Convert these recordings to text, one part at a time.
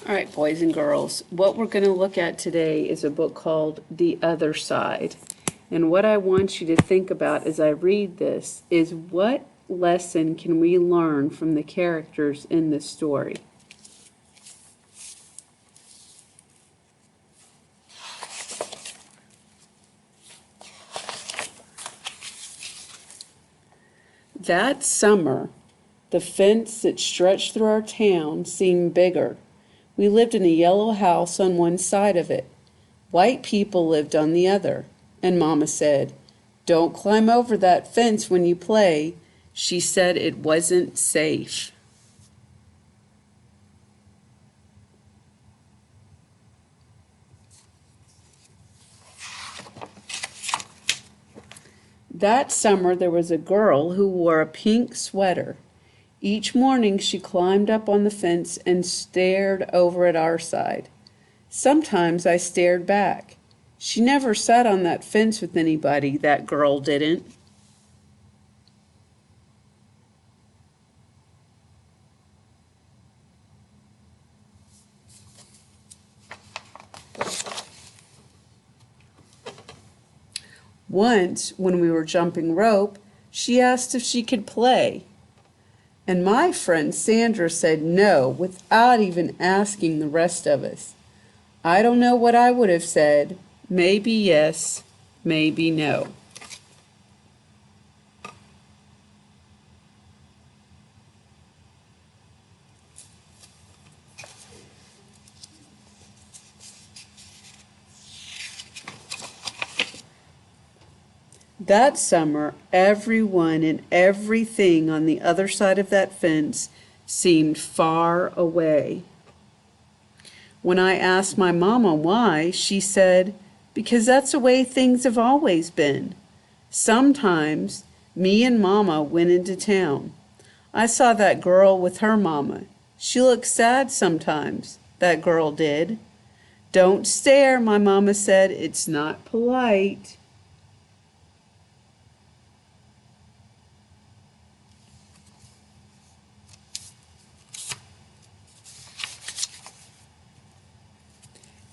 All right, boys and girls, what we're going to look at today is a book called The Other Side. And what I want you to think about as I read this is what lesson can we learn from the characters in this story? That summer, the fence that stretched through our town seemed bigger. We lived in a yellow house on one side of it. White people lived on the other. And Mama said, "Don't climb over that fence when you play." She said it wasn't safe. That summer there was a girl who wore a pink sweater. Each morning she climbed up on the fence and stared over at our side. Sometimes I stared back. She never sat on that fence with anybody, that girl didn't. Once, when we were jumping rope, she asked if she could play. And my friend Sandra said no, without even asking the rest of us. I don't know what I would have said. Maybe yes, maybe no. That summer, everyone and everything on the other side of that fence seemed far away. When I asked my mama why, she said, "Because that's the way things have always been." Sometimes me and Mama went into town. I saw that girl with her mama. She looked sad sometimes, that girl did. "Don't stare," my mama said. "It's not polite."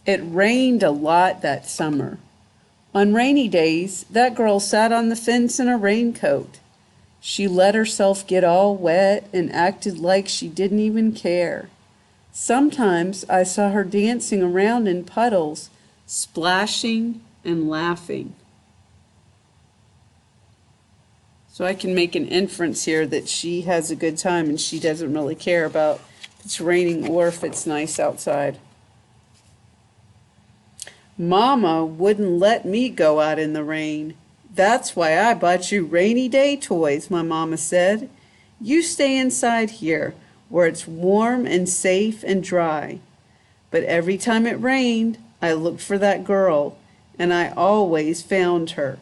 It rained a lot that summer. On rainy days, that girl sat on the fence in a raincoat. She let herself get all wet and acted like she didn't even care. Sometimes I saw her dancing around in puddles, splashing and laughing. So I can make an inference here that she has a good time and she doesn't really care about if it's raining or if it's nice outside. Mama wouldn't let me go out in the rain. "That's why I bought you rainy day toys," my mama said. "You stay inside here where it's warm and safe and dry." But every time it rained, I looked for that girl, and I always found her,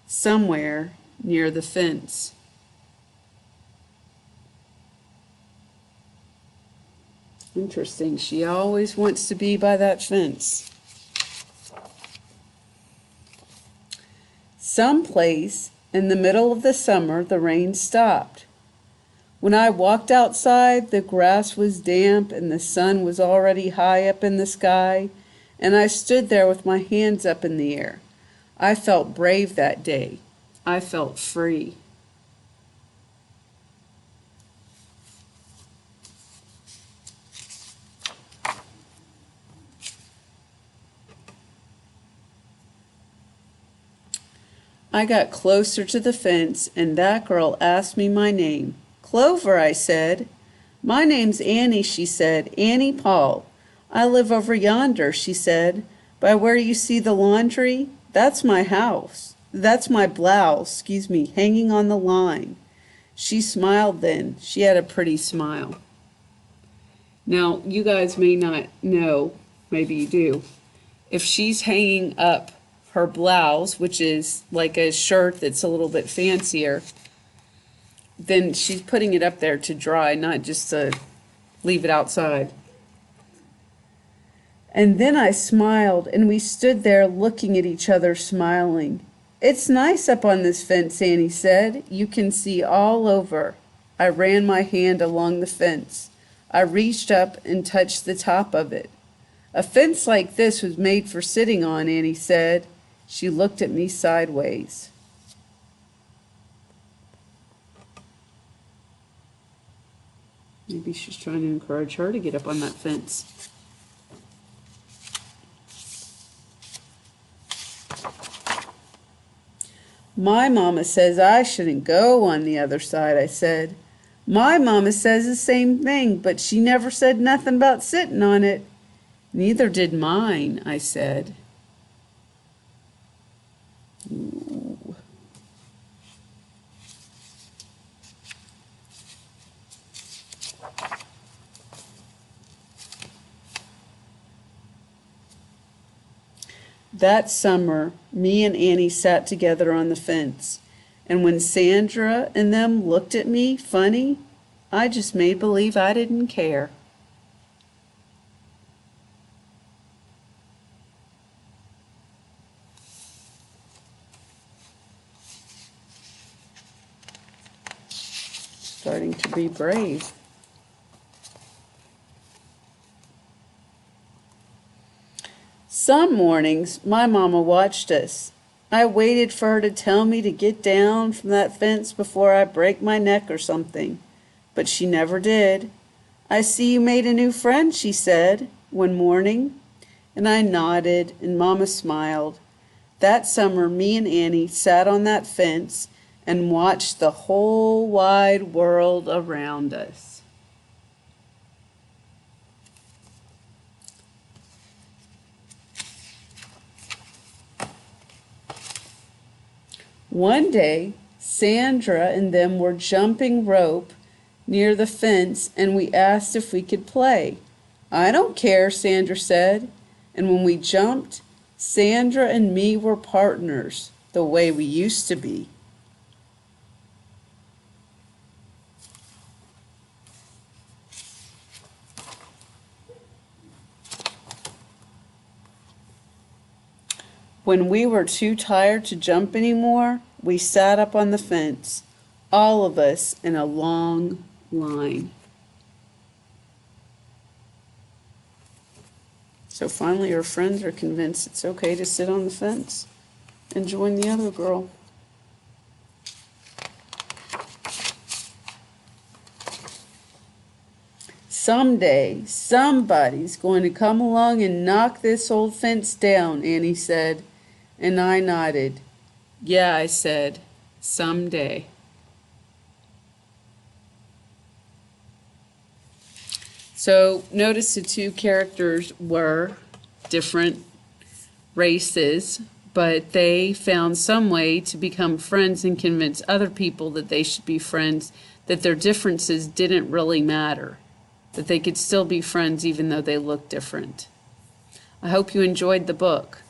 somewhere near the fence. Interesting, she always wants to be by that fence. Someplace in the middle of the summer, the rain stopped. When I walked outside, the grass was damp and the sun was already high up in the sky, and I stood there with my hands up in the air. I felt brave that day. I felt free. I got closer to the fence, and that girl asked me my name. "Clover," I said. "My name's Annie," she said. "Annie Paul. I live over yonder," she said, "by where you see the laundry. That's my house. That's my blouse, hanging on the line." She smiled then. She had a pretty smile. Now, you guys may not know, maybe you do, if she's hanging up her blouse, which is like a shirt that's a little bit fancier, then she's putting it up there to dry, not just to leave it outside. And then I smiled, and we stood there looking at each other, smiling. "It's nice up on this fence," Annie said. "You can see all over." I ran my hand along the fence. I reached up and touched the top of it. A fence like this was made for sitting on, Annie said. She looked at me sideways. Maybe she's trying to encourage her to get up on that fence. My mama says I shouldn't go on the other side, I said. My mama says the same thing, but she never said nothing about sitting on it. Neither did mine, I said. Ooh. That summer, me and Annie sat together on the fence, and when Sandra and them looked at me funny, I just made believe I didn't care. Starting to be brave. Some mornings, my mama watched us. I waited for her to tell me to get down from that fence before I break my neck or something, but she never did. I see you made a new friend, she said, one morning, and I nodded, and Mama smiled. That summer, me and Annie sat on that fence and watched the whole wide world around us. One day, Sandra and them were jumping rope near the fence, and we asked if we could play. I don't care, Sandra said. And when we jumped, Sandra and me were partners, the way we used to be. When we were too tired to jump anymore, we sat up on the fence, all of us in a long line. So finally her friends are convinced it's okay to sit on the fence and join the other girl. Someday, somebody's going to come along and knock this old fence down, Annie said. And I nodded. Yeah, I said, someday. So notice the two characters were different races, but they found some way to become friends and convince other people that they should be friends, that their differences didn't really matter, that they could still be friends even though they looked different. I hope you enjoyed the book.